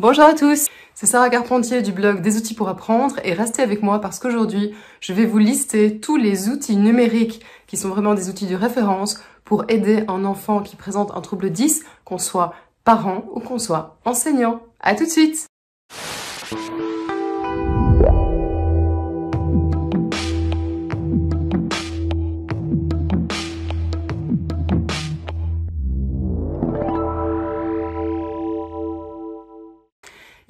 Bonjour à tous, c'est Sarah Carpentier du blog Des outils pour apprendre et restez avec moi parce qu'aujourd'hui je vais vous lister tous les outils numériques qui sont vraiment des outils de référence pour aider un enfant qui présente un trouble 10, qu'on soit parent ou qu'on soit enseignant. À tout de suite!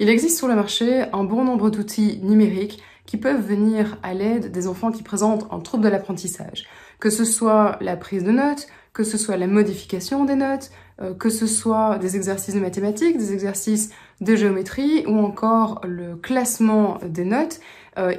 Il existe sur le marché un bon nombre d'outils numériques qui peuvent venir à l'aide des enfants qui présentent un trouble de l'apprentissage. Que ce soit la prise de notes, que ce soit la modification des notes, que ce soit des exercices de mathématiques, des exercices de géométrie ou encore le classement des notes,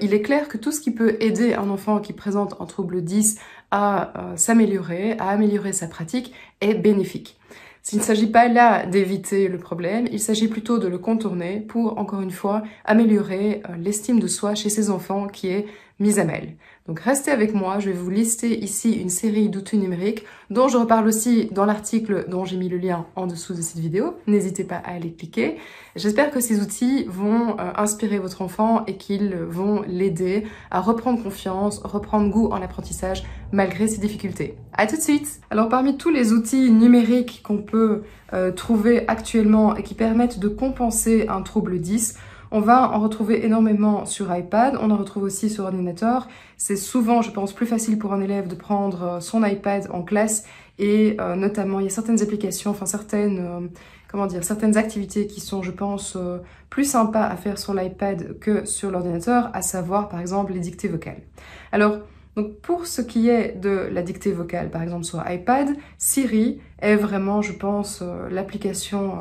il est clair que tout ce qui peut aider un enfant qui présente un trouble 10 à s'améliorer, à améliorer sa pratique est bénéfique. S'il ne s'agit pas là d'éviter le problème, il s'agit plutôt de le contourner pour, encore une fois, améliorer l'estime de soi chez ces enfants qui est mise à mal. Donc restez avec moi, je vais vous lister ici une série d'outils numériques dont je reparle aussi dans l'article dont j'ai mis le lien en dessous de cette vidéo. N'hésitez pas à aller cliquer. J'espère que ces outils vont inspirer votre enfant et qu'ils vont l'aider à reprendre confiance, reprendre goût en apprentissage malgré ses difficultés. À tout de suite! Alors parmi tous les outils numériques qu'on peut trouver actuellement et qui permettent de compenser un trouble 10, on va en retrouver énormément sur iPad, on en retrouve aussi sur ordinateur. C'est souvent, je pense, plus facile pour un élève de prendre son iPad en classe et notamment, il y a certaines applications, enfin certaines activités qui sont, je pense, plus sympas à faire sur l'iPad que sur l'ordinateur, à savoir, par exemple, les dictées vocales. Alors, donc pour ce qui est de la dictée vocale, par exemple sur iPad, Siri est vraiment, je pense, l'application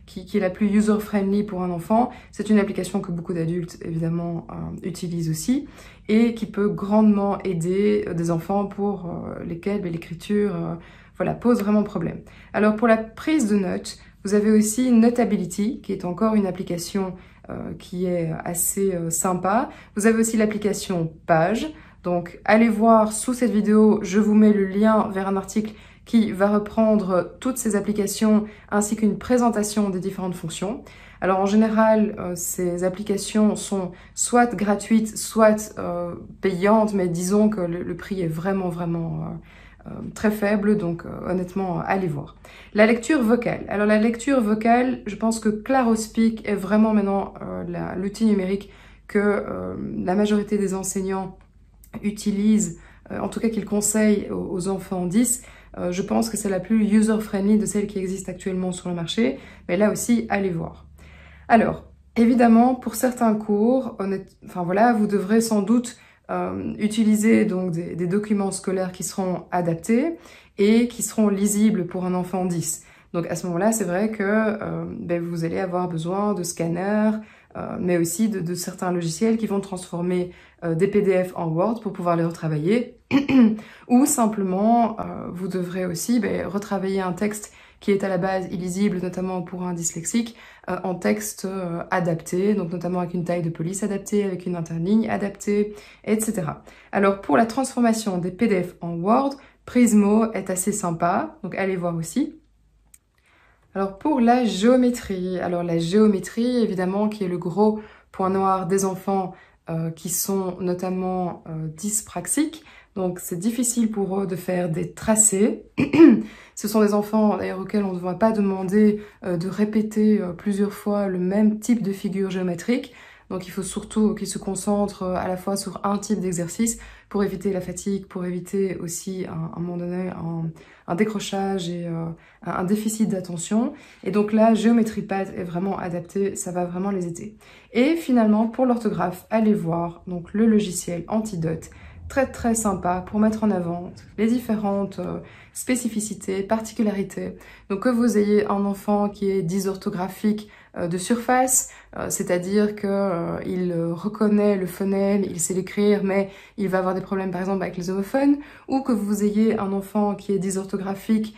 qui est la plus user-friendly pour un enfant. C'est une application que beaucoup d'adultes, évidemment, utilisent aussi et qui peut grandement aider des enfants pour lesquels l'écriture pose vraiment problème. Alors pour la prise de notes, vous avez aussi Notability, qui est encore une application qui est assez sympa. Vous avez aussi l'application Page. Donc allez voir sous cette vidéo, je vous mets le lien vers un article qui va reprendre toutes ces applications ainsi qu'une présentation des différentes fonctions. Alors en général, ces applications sont soit gratuites, soit payantes, mais disons que le prix est vraiment très faible, donc honnêtement, allez voir. La lecture vocale. Alors la lecture vocale, je pense que Clarospeak est vraiment maintenant l'outil numérique que la majorité des enseignants utilisent, en tout cas qu'ils conseillent aux enfants 10. Je pense que c'est la plus user-friendly de celles qui existent actuellement sur le marché, mais là aussi, allez voir. Alors, évidemment, pour certains cours, vous devrez sans doute utiliser donc des documents scolaires qui seront adaptés et qui seront lisibles pour un enfant 10. Donc à ce moment-là, c'est vrai que vous allez avoir besoin de scanners, mais aussi de certains logiciels qui vont transformer des PDF en Word pour pouvoir les retravailler. Ou simplement, vous devrez aussi retravailler un texte qui est à la base illisible, notamment pour un dyslexique, en texte adapté, donc notamment avec une taille de police adaptée, avec une interligne adaptée, etc. Alors pour la transformation des PDF en Word, Prismo est assez sympa, donc allez voir aussi. Alors pour la géométrie, évidemment qui est le gros point noir des enfants qui sont notamment dyspraxiques, donc c'est difficile pour eux de faire des tracés. Ce sont des enfants d'ailleurs auxquels on ne va pas demander de répéter plusieurs fois le même type de figure géométrique. Donc il faut surtout qu'ils se concentrent à la fois sur un type d'exercice pour éviter la fatigue, pour éviter aussi à un moment donné un décrochage et un déficit d'attention. Et donc là, GeometryPad est vraiment adapté, ça va vraiment les aider. Et finalement, pour l'orthographe, allez voir donc le logiciel Antidote, très sympa pour mettre en avant les différentes spécificités, particularités. Donc que vous ayez un enfant qui est dysorthographique de surface, c'est-à-dire qu'il reconnaît le phonème, il sait l'écrire, mais il va avoir des problèmes par exemple avec les homophones, ou que vous ayez un enfant qui est dysorthographique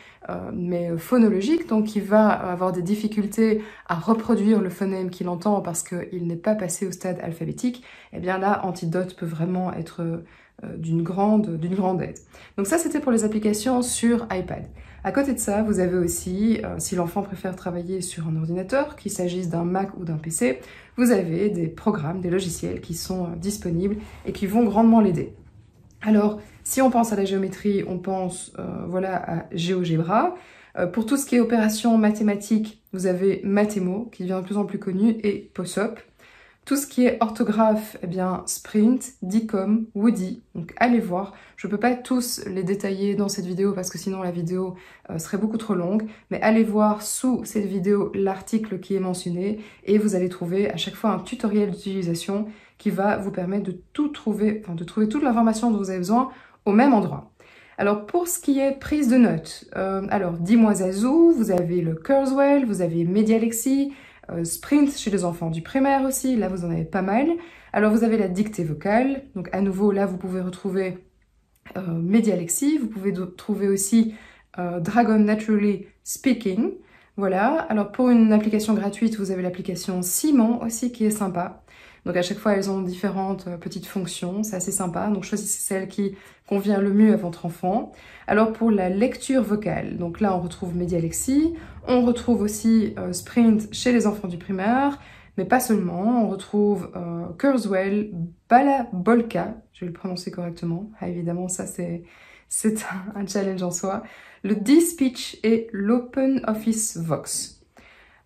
mais phonologique, donc il va avoir des difficultés à reproduire le phonème qu'il entend parce qu'il n'est pas passé au stade alphabétique, et bien là, Antidote peut vraiment être d'une grande aide. Donc ça, c'était pour les applications sur iPad. À côté de ça, vous avez aussi, si l'enfant préfère travailler sur un ordinateur, qu'il s'agisse d'un Mac ou d'un PC, vous avez des programmes, des logiciels qui sont disponibles et qui vont grandement l'aider. Alors, si on pense à la géométrie, on pense voilà, à GeoGebra. Pour tout ce qui est opérations mathématiques, vous avez Mathémo, qui devient de plus en plus connu, et POSOP. Tout ce qui est orthographe, eh bien, Sprint, Dicom, Woody. Donc allez voir. Je ne peux pas tous les détailler dans cette vidéo parce que sinon la vidéo serait beaucoup trop longue. Mais allez voir sous cette vidéo l'article qui est mentionné et vous allez trouver à chaque fois un tutoriel d'utilisation qui va vous permettre de tout trouver, enfin de trouver toute l'information dont vous avez besoin au même endroit. Alors pour ce qui est prise de notes, alors dis-moi Zazou, vous avez le Kurzweil, vous avez Medialexi, Sprint chez les enfants du primaire aussi, là vous en avez pas mal. Alors vous avez la dictée vocale, donc à nouveau là vous pouvez retrouver Medialexi, vous pouvez trouver aussi Dragon Naturally Speaking. Voilà, alors pour une application gratuite, vous avez l'application Simon aussi qui est sympa. Donc à chaque fois, elles ont différentes petites fonctions, c'est assez sympa. Donc choisissez celle qui convient le mieux à votre enfant. Alors pour la lecture vocale, donc là on retrouve Medialexi, on retrouve aussi Sprint chez les enfants du primaire, mais pas seulement, on retrouve Kurzweil, Balabolka, je vais le prononcer correctement, ah, évidemment ça c'est un challenge en soi, le D-Speech et l'OpenOffice Vox.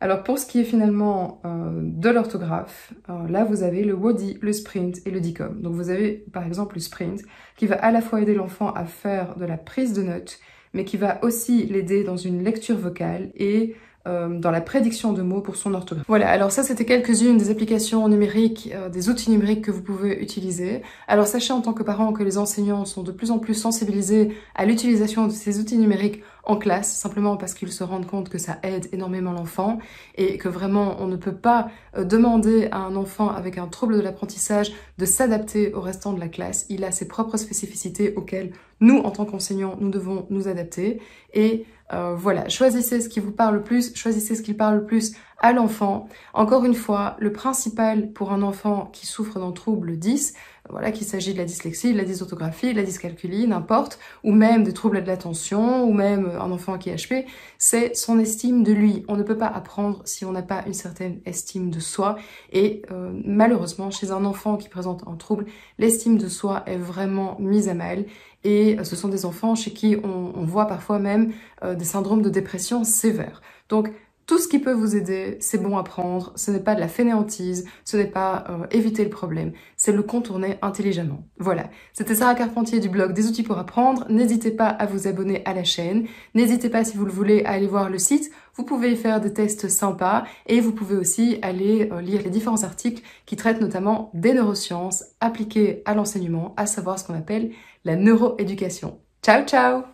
Alors pour ce qui est finalement de l'orthographe, là vous avez le Woody, le Sprint et le Dicom. Donc vous avez par exemple le Sprint qui va à la fois aider l'enfant à faire de la prise de notes, mais qui va aussi l'aider dans une lecture vocale et dans la prédiction de mots pour son orthographe. Voilà, alors ça c'était quelques-unes des applications numériques, des outils numériques que vous pouvez utiliser. Alors sachez en tant que parent que les enseignants sont de plus en plus sensibilisés à l'utilisation de ces outils numériques en classe, simplement parce qu'ils se rendent compte que ça aide énormément l'enfant et que vraiment on ne peut pas demander à un enfant avec un trouble de l'apprentissage de s'adapter au restant de la classe. Il a ses propres spécificités auxquelles nous, en tant qu'enseignants, nous devons nous adapter et voilà, choisissez ce qui vous parle le plus, choisissez ce qui parle le plus à l'enfant. Encore une fois, le principal pour un enfant qui souffre d'un trouble 10, voilà, qu'il s'agit de la dyslexie, de la dysorthographie, de la dyscalculie, n'importe, ou même des troubles de l'attention, ou même un enfant qui est HP, c'est son estime de lui. On ne peut pas apprendre si on n'a pas une certaine estime de soi. Et malheureusement, chez un enfant qui présente un trouble, l'estime de soi est vraiment mise à mal. Et ce sont des enfants chez qui on voit parfois même des syndromes de dépression sévères. Donc, tout ce qui peut vous aider, c'est bon à prendre, ce n'est pas de la fainéantise, ce n'est pas éviter le problème, c'est le contourner intelligemment. Voilà, c'était Sarah Carpentier du blog Des outils pour apprendre. N'hésitez pas à vous abonner à la chaîne, n'hésitez pas si vous le voulez à aller voir le site, vous pouvez y faire des tests sympas et vous pouvez aussi aller lire les différents articles qui traitent notamment des neurosciences appliquées à l'enseignement, à savoir ce qu'on appelle la neuroéducation. Ciao ciao!